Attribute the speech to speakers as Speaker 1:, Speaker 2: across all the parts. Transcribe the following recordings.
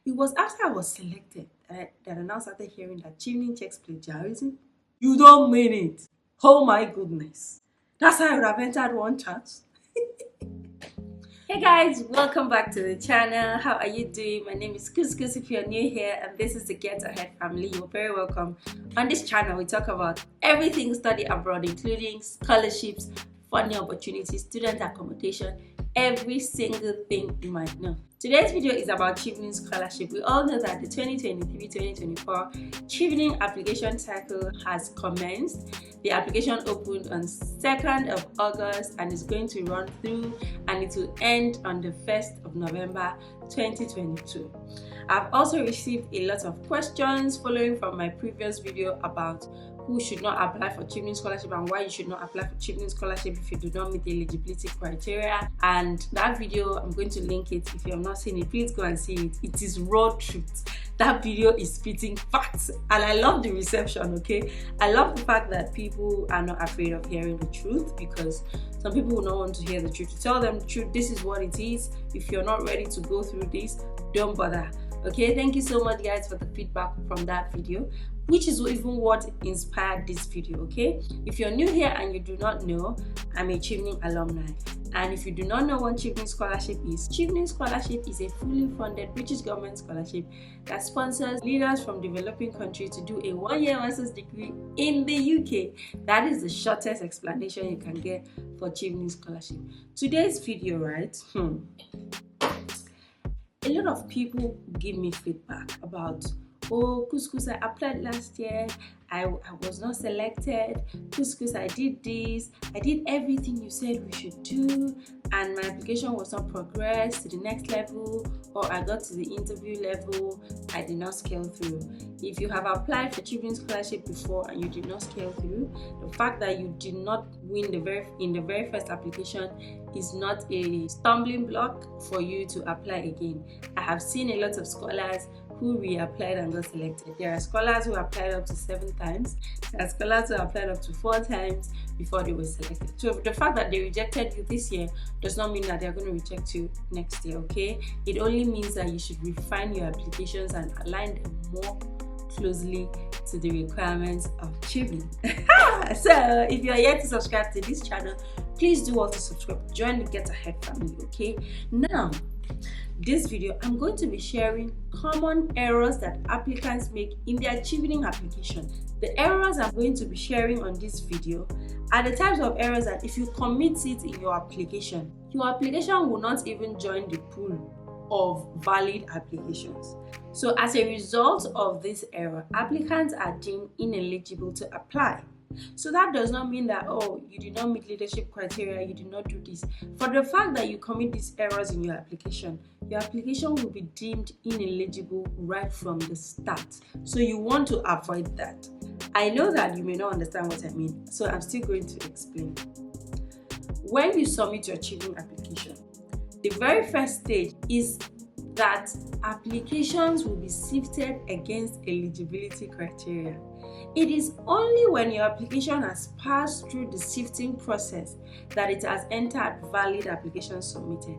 Speaker 1: It was after I was selected that I now started hearing that Chevening checks plagiarism. You don't mean it. Oh my goodness. That's how I would have entered one chance. Hey guys, welcome back to the channel. How are you doing? My name is Couscous if you're new here, and this is the Get Ahead family. You're very welcome. On this channel, we talk about everything study abroad, including scholarships, funding opportunities, student accommodation, every single thing you might know. Today's video is about Chevening Scholarship. We all know that the 2023-2024 Chevening application cycle has commenced. The application opened on 2nd of August and is going to run through, and it will end on the 1st of November 2022. I've also received a lot of questions following from my previous video about who should not apply for Chevening Scholarship and why you should not apply for Chevening Scholarship if you do not meet the eligibility criteria. And that video, I'm going to link it. If you have not seen it, please go and see it. It is raw truth. That video is spitting facts, and I love the reception. Okay, I love the fact that people are not afraid of hearing the truth, because some people will not want to hear the truth. To tell them the truth, this is what it is. If you're not ready to go through this, don't bother. Okay, thank you so much guys for the feedback from that video, which is even what inspired this video. Okay, if you're new here and you do not know, I'm a Chevening alumni, and if you do not know what Chevening Scholarship is a fully funded British government scholarship that sponsors leaders from developing countries to do a one-year master's degree in the UK. That is the shortest explanation you can get for Chevening Scholarship. Today's video, right? A lot of people give me feedback about, oh, Couscous, I applied last year, I was not selected. Couscous, I did this, I did everything you said we should do, and my application was not progressed to the next level, or I got to the interview level, I did not scale through. If you have applied for Chevening Scholarship before and you did not scale through, the fact that you did not win in the very first application is not a stumbling block for you to apply again. I have seen a lot of scholars who reapplied and got selected. There are scholars who applied up to 7 times. There are scholars who applied up to 4 times before they were selected. So the fact that they rejected you this year does not mean that they're going to reject you next year, okay? It only means that you should refine your applications and align them more closely to the requirements of Chevening. So if you are yet to subscribe to this channel, please do also subscribe. Join the Get Ahead family, okay? Now, this video, I'm going to be sharing common errors that applicants make in their Chevening application. The errors I'm going to be sharing on this video are the types of errors that if you commit it in your application will not even join the pool of valid applications. So as a result of this error, applicants are deemed ineligible to apply. So that does not mean that, oh, you did not meet leadership criteria, you did not do this. For the fact that you commit these errors in your application will be deemed ineligible right from the start. So you want to avoid that. I know that you may not understand what I mean, so I'm still going to explain. When you submit your Chevening application, the very first stage is that applications will be sifted against eligibility criteria. It is only when your application has passed through the sifting process that it has entered valid application submitted.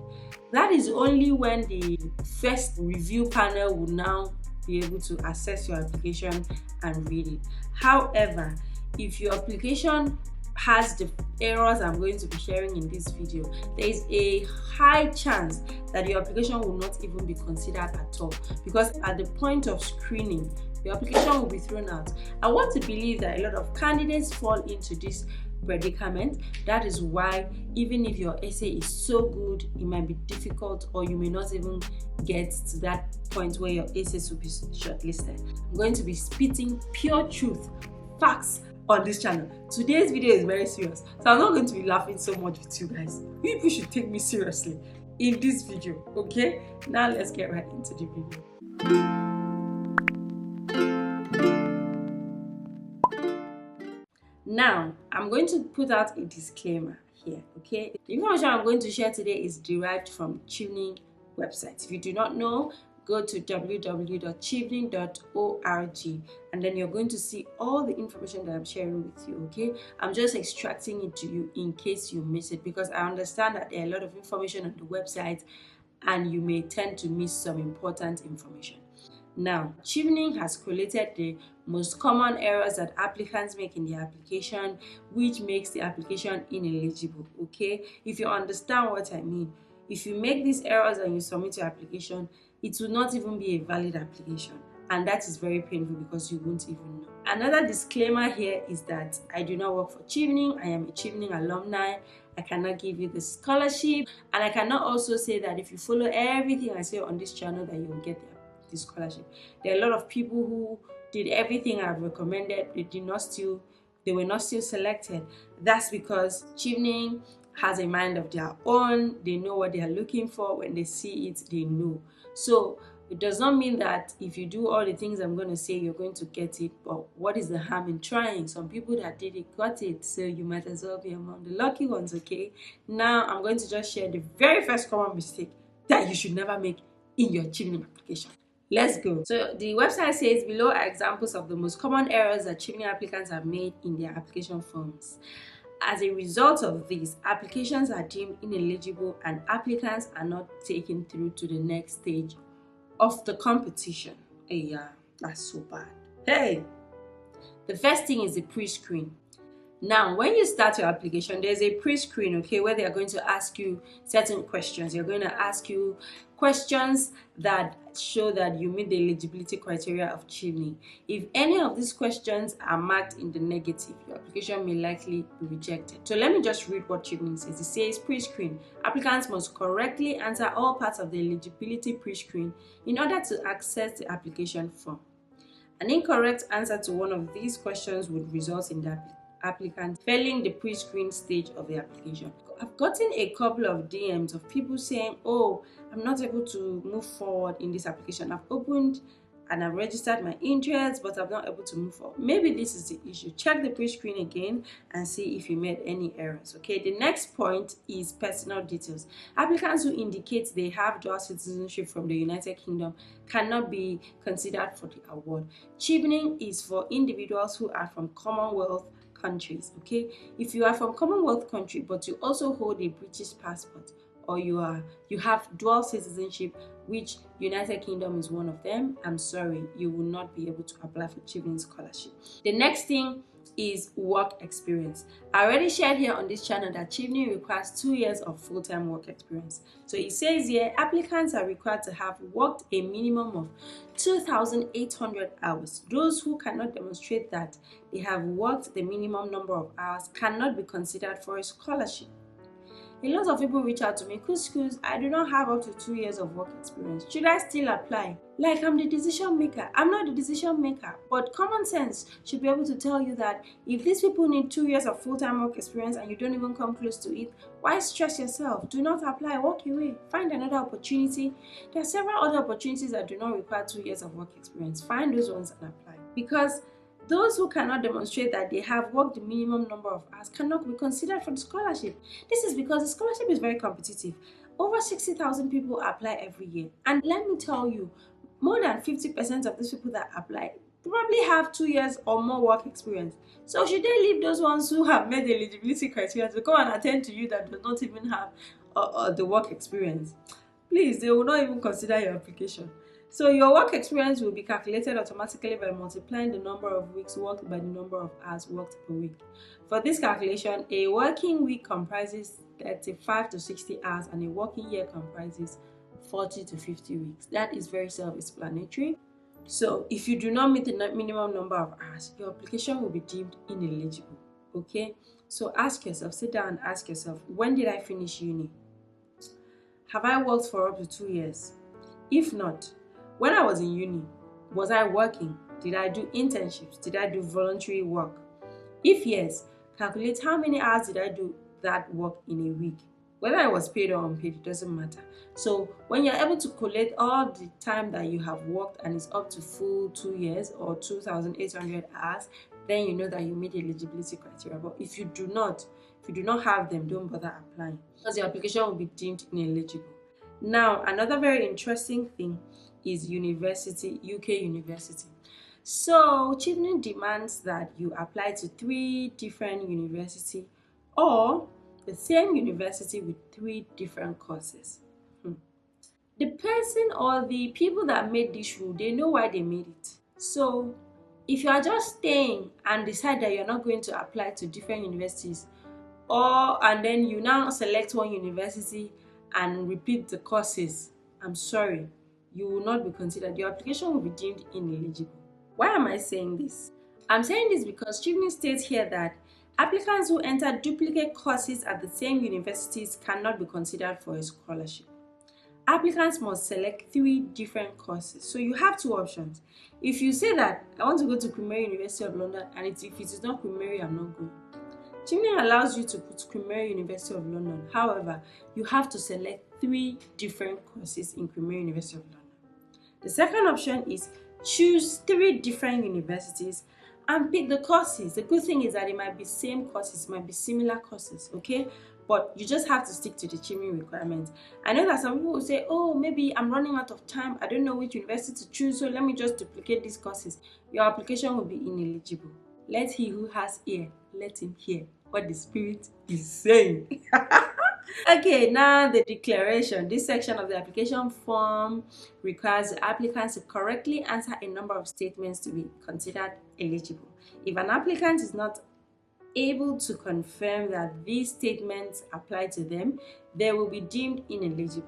Speaker 1: That is only when the first review panel will now be able to assess your application and read it. However, if your application has the errors I'm going to be sharing in this video, there is a high chance that your application will not even be considered at all, because at the point of screening, your application will be thrown out. I want to believe that a lot of candidates fall into this predicament. That is why even if your essay is so good, it might be difficult, or you may not even get to that point where your essays will be shortlisted. I'm going to be spitting pure truth, facts on this channel. Today's video is very serious, so I'm not going to be laughing so much with you guys. People should take me seriously in this video, okay? Now let's get right into the video. Now, I'm going to put out a disclaimer here, okay? The information I'm going to share today is derived from Chevening website. If you do not know, go to www.chevening.org, and then you're going to see all the information that I'm sharing with you, okay? I'm just extracting it to you in case you miss it, because I understand that there are a lot of information on the website and you may tend to miss some important information. Now, Chevening has collated the most common errors that applicants make in their application, which makes the application ineligible. Okay, if you understand what I mean, if you make these errors and you submit your application, it will not even be a valid application, and that is very painful because you won't even know. Another disclaimer here is that I do not work for Chevening. I am a Chevening alumni. I cannot give you the scholarship, and I cannot also say that if you follow everything I say on this channel that you will get the scholarship. There are a lot of people who did everything I've recommended. They were not still selected. That's because Chevening has a mind of their own. They know what they are looking for. When they see it, they know. So it does not mean that if you do all the things I'm going to say, you're going to get it. But what is the harm in trying? Some people that did it got it, so you might as well be among the lucky ones. Okay, now I'm going to just share the very first common mistake that you should never make in your Chevening application. Let's go. So the website says below are examples of the most common errors that Chevening applicants have made in their application forms. As a result of this, applications are deemed ineligible and applicants are not taken through to the next stage of the competition. Hey, yeah, that's so bad. Hey, the first thing is the pre-screen. Now, when you start your application, there's a pre-screen, okay, where they are going to ask you certain questions. They're going to ask you questions that show that you meet the eligibility criteria of Chevening. If any of these questions are marked in the negative, your application may likely be rejected. So let me just read what Chevening says. It says pre-screen. Applicants must correctly answer all parts of the eligibility pre-screen in order to access the application form. An incorrect answer to one of these questions would result in the applicant failing the pre-screen stage of the application. I've gotten a couple of DMs of people saying, oh, I'm not able to move forward in this application. I've opened and I've registered my interest, but I'm not able to move forward. Maybe this is the issue. Check the pre-screen again and see if you made any errors. Okay, the next point is personal details. Applicants who indicate they have dual citizenship from the United Kingdom cannot be considered for the award. Chevening is for individuals who are from Commonwealth countries. Okay, if you are from Commonwealth country but you also hold a British passport, or you have dual citizenship, which United Kingdom is one of them, I'm sorry, you will not be able to apply for Chevening Scholarship. The next thing is work experience. I already shared here on this channel that Chevening requires 2 years of full-time work experience. So it says here, applicants are required to have worked a minimum of 2,800 hours. Those who cannot demonstrate that they have worked the minimum number of hours cannot be considered for a scholarship. A lot of people reach out to me, Couscous, I do not have up to 2 years of work experience. Should I still apply? Like I'm the decision maker. I'm not the decision maker, but common sense should be able to tell you that if these people need 2 years of full-time work experience and you don't even come close to it, why stress yourself? Do not apply, walk away, find another opportunity. There are several other opportunities that do not require 2 years of work experience. Find those ones and apply. Because those who cannot demonstrate that they have worked the minimum number of hours cannot be considered for the scholarship. This is because the scholarship is very competitive. Over 60,000 people apply every year. And let me tell you, more than 50% of these people that apply probably have 2 years or more work experience. So should they leave those ones who have met the eligibility criteria to go and attend to you that do not even have the work experience? Please, they will not even consider your application. So your work experience will be calculated automatically by multiplying the number of weeks worked by the number of hours worked per week. For this calculation, a working week comprises 35 to 60 hours and a working year comprises 40 to 50 weeks. That is very self-explanatory. So if you do not meet the minimum number of hours, your application will be deemed ineligible. Okay? So ask yourself, sit down and ask yourself, when did I finish uni? Have I worked for up to 2 years? If not, when I was in uni, was I working? Did I do internships? Did I do voluntary work? If yes, calculate how many hours did I do that work in a week. Whether I was paid or unpaid, it doesn't matter. So when you're able to collate all the time that you have worked and it's up to full 2 years or 2,800 hours, then you know that you meet the eligibility criteria. But if you do not have them, don't bother applying because your application will be deemed ineligible. Now, another very interesting thing is university, UK university. So Chevening demands that you apply to 3 different universities or the same university with 3 different courses. The person or the people that made this rule, they know why they made it. So if you are just staying and decide that you're not going to apply to different universities, and then you now select one university and repeat the courses, I'm sorry, you will not be considered. Your application will be deemed ineligible. Why am I saying this? I'm saying this because Chevening states here that applicants who enter duplicate courses at the same universities cannot be considered for a scholarship. Applicants must select 3 different courses. So you have 2 options. If you say that I want to go to Queen Mary University of London, and if it is not Queen Mary, I'm not going. Chevening allows you to put Queen Mary University of London. However, you have to select 3 different courses in Queen Mary University of London. The second option is choose 3 different universities and pick the courses. The good thing is that it might be same courses, it might be similar courses, okay? But you just have to stick to the Chevening requirements. I know that some people will say, oh, maybe I'm running out of time, I don't know which university to choose, so let me just duplicate these courses. Your application will be ineligible. Let he who has ear, let him hear what the Spirit is saying. Okay, now the declaration. This section of the application form requires the applicants to correctly answer a number of statements to be considered eligible. If an applicant is not able to confirm that these statements apply to them, they will be deemed ineligible.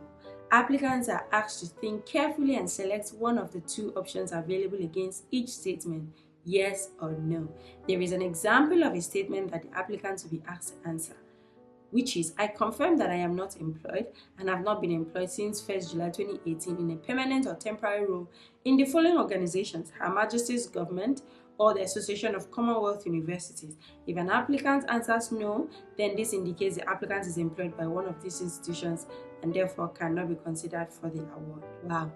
Speaker 1: Applicants are asked to think carefully and select one of the 2 options available against each statement, yes or no. There is an example of a statement that the applicant will be asked to answer, which is, I confirm that I am not employed and have not been employed since 1st July 2018 in a permanent or temporary role in the following organizations: Her Majesty's Government or the Association of Commonwealth Universities. If an applicant answers no, then this indicates the applicant is employed by one of these institutions and therefore cannot be considered for the award. Wow.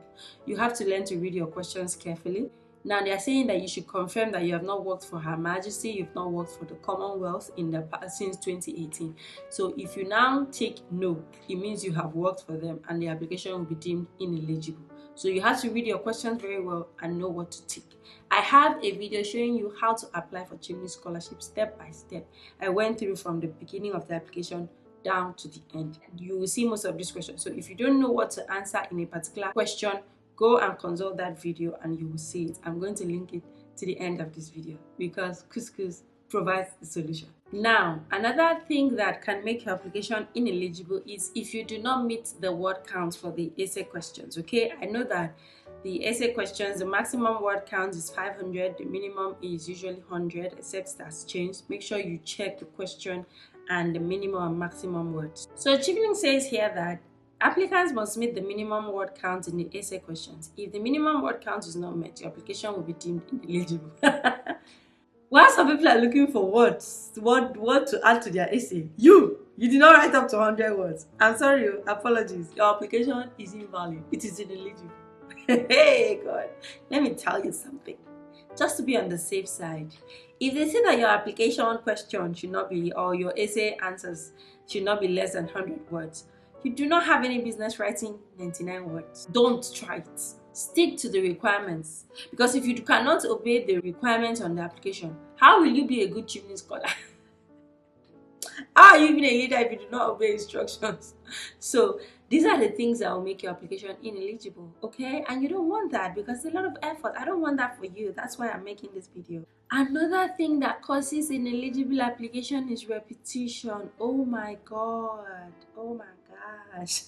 Speaker 1: You have to learn to read your questions carefully. Now they are saying that you should confirm that you have not worked for Her Majesty, you've not worked for the Commonwealth in the past since 2018. So if you now take no, it means you have worked for them and the application will be deemed ineligible. So you have to read your questions very well and know what to tick. I have a video showing you how to apply for Chevening Scholarship step by step. I went through from the beginning of the application down to the end. You will see most of these questions. So if you don't know what to answer in a particular question, go and consult that video and you will see it. I'm going to link it to the end of this video because Couscous provides the solution. Now, another thing that can make your application ineligible is if you do not meet the word count for the essay questions, okay? I know that the essay questions, the maximum word count is 500, the minimum is usually 100, except that's changed. Make sure you check the question and the minimum and maximum words. So Chevening says here that applicants must meet the minimum word count in the essay questions. If the minimum word count is not met, your application will be deemed ineligible. While some people are looking for words, what to add to their essay, you did not write up to 100 words. I'm sorry, apologies. Your application is invalid. It is ineligible. Hey God, let me tell you something. Just to be on the safe side, if they say that your application question should not be, or your essay answers should not be less than 100 words, you do not have any business writing 99 words. Don't try it. Stick to the requirements, because if you cannot obey the requirements on the application, how will you be a good Chevening scholar? How are you even a leader if you do not obey instructions? So these are the things that will make your application ineligible, okay? And you don't want that because it's a lot of effort. I don't want that for you. That's why I'm making this video. Another thing that causes ineligible application is repetition. Oh my God. Oh my gosh.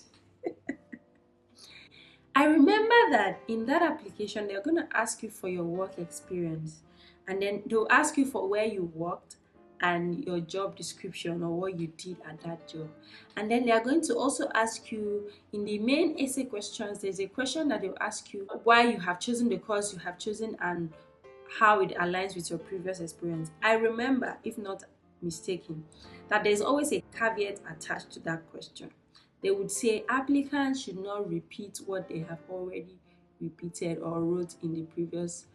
Speaker 1: I remember that in that application, they're going to ask you for your work experience. And then they'll ask you for where you worked and your job description or what you did at that job. And then they are going to also ask you, in the main essay questions, there's a question that they'll ask you why you have chosen the course you have chosen and how it aligns with your previous experience. I remember, if not mistaken, that there's always a caveat attached to that question. They would say applicants should not repeat what they have already repeated or wrote in the previous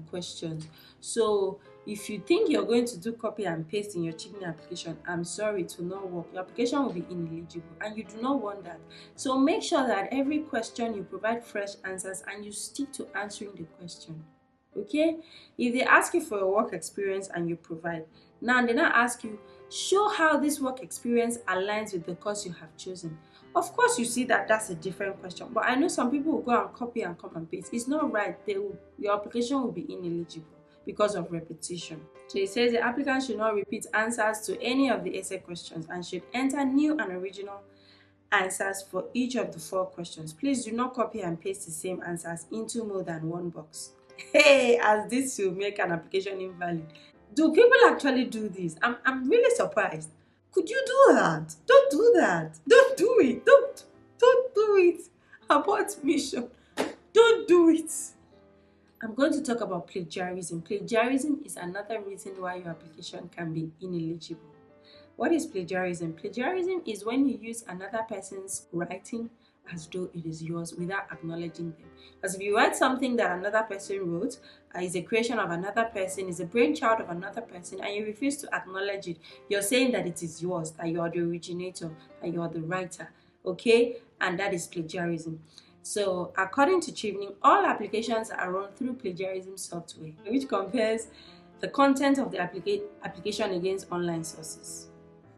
Speaker 1: questions. So if you think you're going to do copy and paste in your Chevening application, I'm sorry, it will not work. Your application will be ineligible and you do not want that. So make sure that every question you provide fresh answers and you stick to answering the question. Okay? If they ask you for your work experience and you provide, now they now ask you, show how this work experience aligns with the course you have chosen. Of course, you see that that's a different question, but I know some people will go and copy and come and paste. It's not right. Your application will be ineligible because of repetition. So it says the applicant should not repeat answers to any of the essay questions and should enter new and original answers for each of the 4 questions. Please do not copy and paste the same answers into more than one box. Hey, as this will make an application invalid. Do people actually do this? I'm really surprised. Could you do that? Don't do that. Don't do it. Don't do it. Abort mission. Don't do it. I'm going to talk about plagiarism. Plagiarism is another reason why your application can be ineligible. What is plagiarism? Plagiarism is when you use another person's writing as though it is yours without acknowledging them. Because if you write something that another person wrote, is a creation of another person, is a brainchild of another person, and you refuse to acknowledge it, you're saying that it is yours, that you are the originator, that you are the writer, okay? And that is plagiarism. So according to Chevening, all applications are run through plagiarism software, which compares the content of the application against online sources.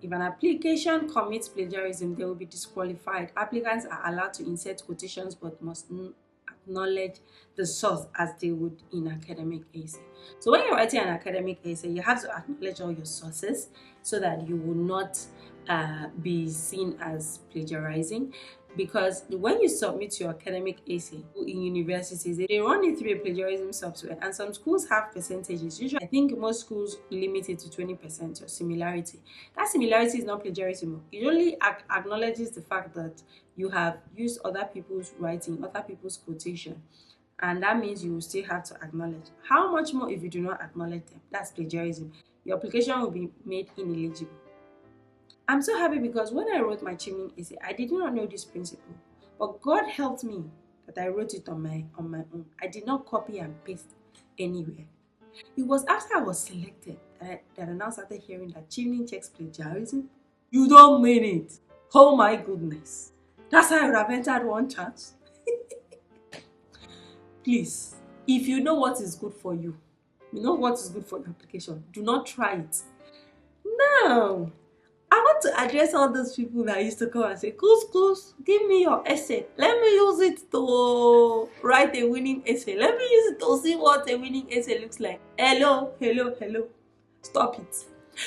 Speaker 1: If an application commits plagiarism, they will be disqualified. Applicants are allowed to insert quotations but must acknowledge the source as they would in academic essay. So when you're writing an academic essay, you have to acknowledge all your sources so that you will not be seen as plagiarizing. Because when you submit your academic essay in universities, they run it through a plagiarism software, and some schools have percentages. Usually, I think most schools limit it to 20% or similarity. That similarity is not plagiarism. It only acknowledges the fact that you have used other people's writing, other people's quotation, and that means you will still have to acknowledge. How much more if you do not acknowledge them? That's plagiarism. Your application will be made ineligible. I'm so happy because when I wrote my Chevening essay, I did not know this principle, but God helped me that I wrote it on my own. I did not copy and paste anywhere. It was after I was selected that I now started hearing that Chevening checks plagiarism. You don't mean it. Oh my goodness. That's how I would have entered one chance. Please, if you know what is good for you, you know what is good for your application, do not try it. No. I want to address all those people that used to come and say, Couscous, give me your essay. Let me use it to write a winning essay. Let me use it to see what a winning essay looks like. Hello. Stop it.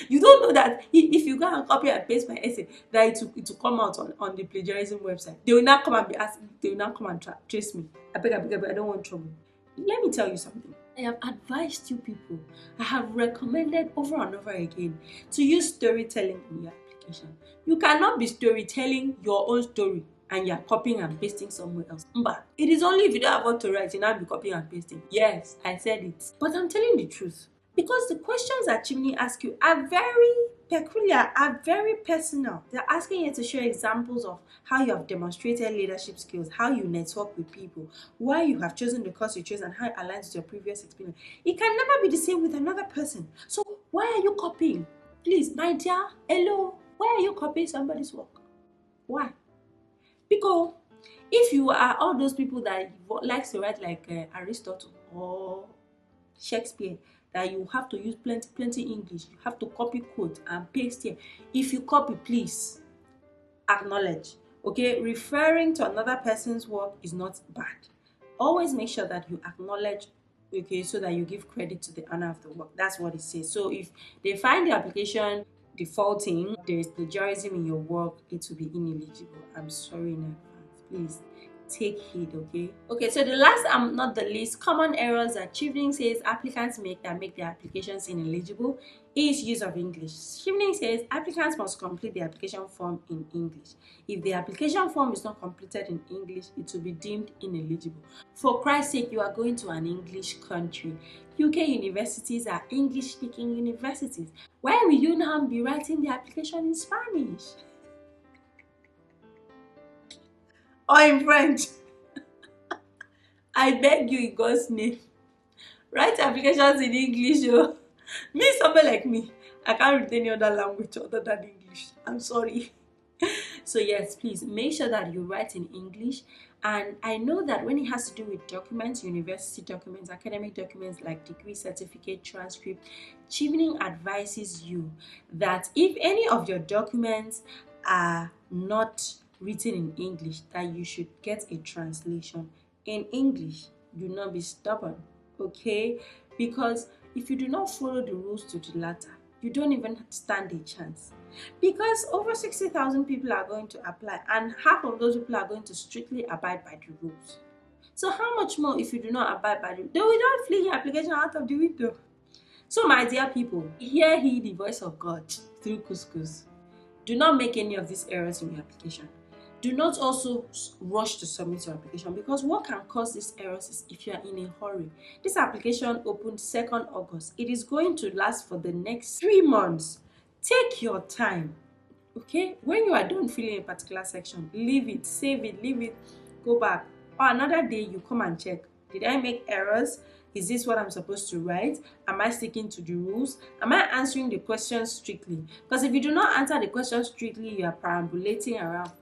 Speaker 1: You don't know that if you go and copy and paste my essay, that it will come out on the plagiarism website. They will not come and be asking, they will not come and trace me. I beg, I don't want trouble. Let me tell you something. I have advised you people, I have recommended over and over again to use storytelling in your application. You cannot be storytelling your own story and you're copying and pasting somewhere else. But it is only if you don't have what to write, you now be copying and pasting. Yes, I said it. But I'm telling the truth. Because the questions that Chevening ask you are very peculiar, are very personal. They're asking you to show examples of how you have demonstrated leadership skills, how you network with people, why you have chosen the course you chose, and how it aligns with your previous experience. It can never be the same with another person. So why are you copying? Please, my dear, hello, why are you copying somebody's work? Why? Because if you are all those people that likes to write like Aristotle or Shakespeare, that you have to use plenty English, you have to copy quote and paste here. If you copy, please acknowledge. Okay, referring to another person's work is not bad. Always make sure that you acknowledge, okay, so that you give credit to the owner of the work. That's what it says. So if they find the application defaulting, there is plagiarism in your work, it will be ineligible. I'm sorry in advance. Please take heed, okay? So the last and not the least common errors that Chevening says applicants make that make their applications ineligible is use of English. Chevening says applicants must complete the application form in English. If the application form is not completed in English, it will be deemed ineligible. For Christ's sake, you are going to an English country. UK universities are English-speaking universities. Why will you now be writing the application in Spanish? Or in French? I beg you in God's name, write applications in English. Me, somebody like me, I can't read any other language other than English. I'm sorry. So yes, please make sure that you write in English. And I know that when it has to do with documents, university documents, academic documents like degree, certificate, transcript, Chevening advises you that if any of your documents are not written in English, that you should get a translation in English. Do not be stubborn, okay? Because if you do not follow the rules to the latter, you don't even stand a chance. Because over 60,000 people are going to apply, and half of those people are going to strictly abide by the rules. So how much more if you do not abide by the rules? They will not fling your application out of the window. So my dear people, hear ye the voice of God through Couscous. Do not make any of these errors in your application. Do not also rush to submit your application, because what can cause these errors is if you are in a hurry. This application opened 2nd August. It is going to last for the next 3 months. Take your time, okay? When you are done filling a particular section, leave it, save it, leave it, go back. Or another day you come and check. Did I make errors? Is this what I'm supposed to write? Am I sticking to the rules? Am I answering the questions strictly? Because if you do not answer the questions strictly, you are perambulating around.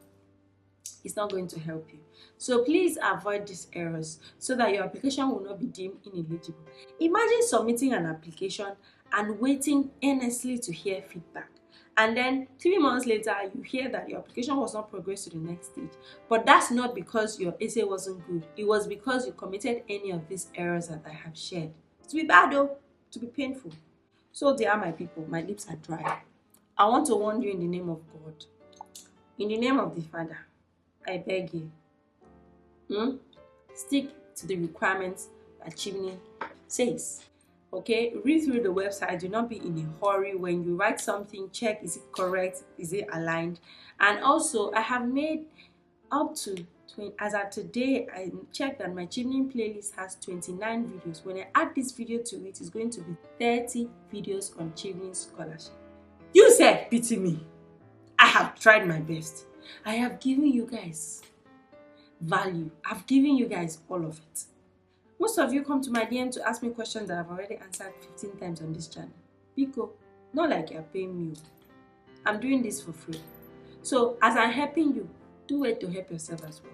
Speaker 1: It's not going to help you. So please avoid these errors so that your application will not be deemed ineligible. Imagine submitting an application and waiting earnestly to hear feedback. And then 3 months later, you hear that your application was not progressed to the next stage. But that's not because your essay wasn't good. It was because you committed any of these errors that I have shared. To be bad though, to be painful. So dear my people, my lips are dry. I want to warn you in the name of God. In the name of the Father, I beg you. Stick to the requirements that Chevening says. Okay, read through the website. Do not be in a hurry. When you write something, check, is it correct, is it aligned? And also, I have made up to as of today, I checked that my Chevening playlist has 29 videos. When I add this video to it, it's going to be 30 videos on Chevening Scholarship. You said pity me. I have tried my best. I have given you guys value. I've given you guys all of it. Most of you come to my DM to ask me questions that I've already answered 15 times on this channel. Pico, not like you're paying me. I'm doing this for free. So as I'm helping you, do it to help yourself as well.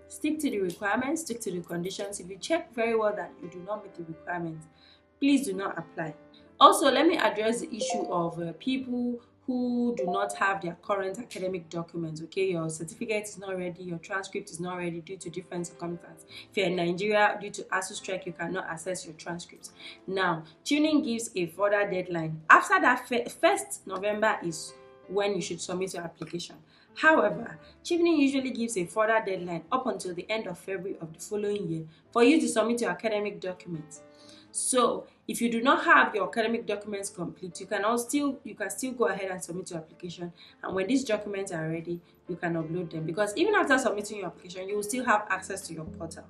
Speaker 1: Stick to the requirements, stick to the conditions. If you check very well that you do not meet the requirements, please do not apply. Also, let me address the issue of people who do not have their current academic documents. Okay, your certificate is not ready, your transcript is not ready due to different circumstances. If you're in Nigeria, due to ASU strike, you cannot access your transcripts. Now, Chevening gives a further deadline. After that, 1st November is when you should submit your application. However, Chevening usually gives a further deadline up until the end of February of the following year for you to submit your academic documents. So if you do not have your academic documents complete, you can still go ahead and submit your application, and when these documents are ready, you can upload them, because even after submitting your application, you will still have access to your portal.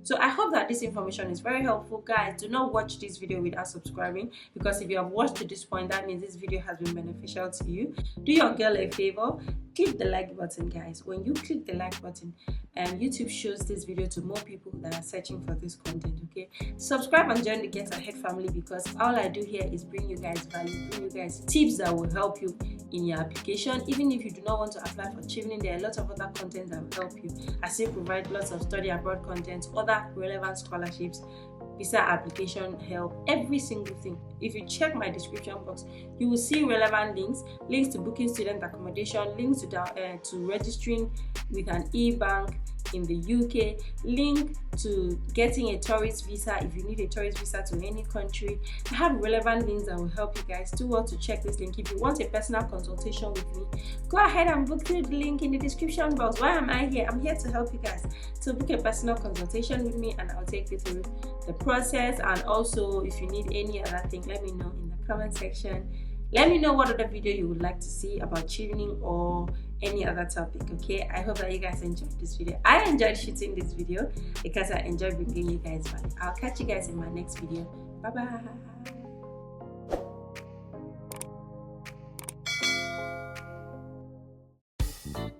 Speaker 1: So I hope that this information is very helpful. Guys, do not watch this video without subscribing, because if you have watched to this point, that means this video has been beneficial to you. Do your girl a favor, click the like button, guys. When you click the like button, YouTube shows this video to more people that are searching for this content. Okay, subscribe and join the Get Ahead family, because all I do here is bring you guys value, bring you guys tips that will help you in your application. Even if you do not want to apply for Chevening, there are lots of other content that will help you. I still provide lots of study abroad content, other relevant scholarships, visa application help, every single thing. If you check my description box, you will see relevant links to booking student accommodation, links to registering with an e-bank in the UK, link to getting a tourist visa if you need a tourist visa to any country. I have relevant links that will help you guys. Do well to check this link. If you want a personal consultation with me, go ahead and book through the link in the description box. Why am I here? I'm here to help you guys. So book a personal consultation with me and I'll take you through the process. And also, if you need any other thing, let me know in the comment section. Let me know what other video you would like to see about Chevening or any other topic. Okay, I hope that you guys enjoyed this video. I enjoyed shooting this video because I enjoyed bringing you guys value. I'll catch you guys in my next video. Bye bye.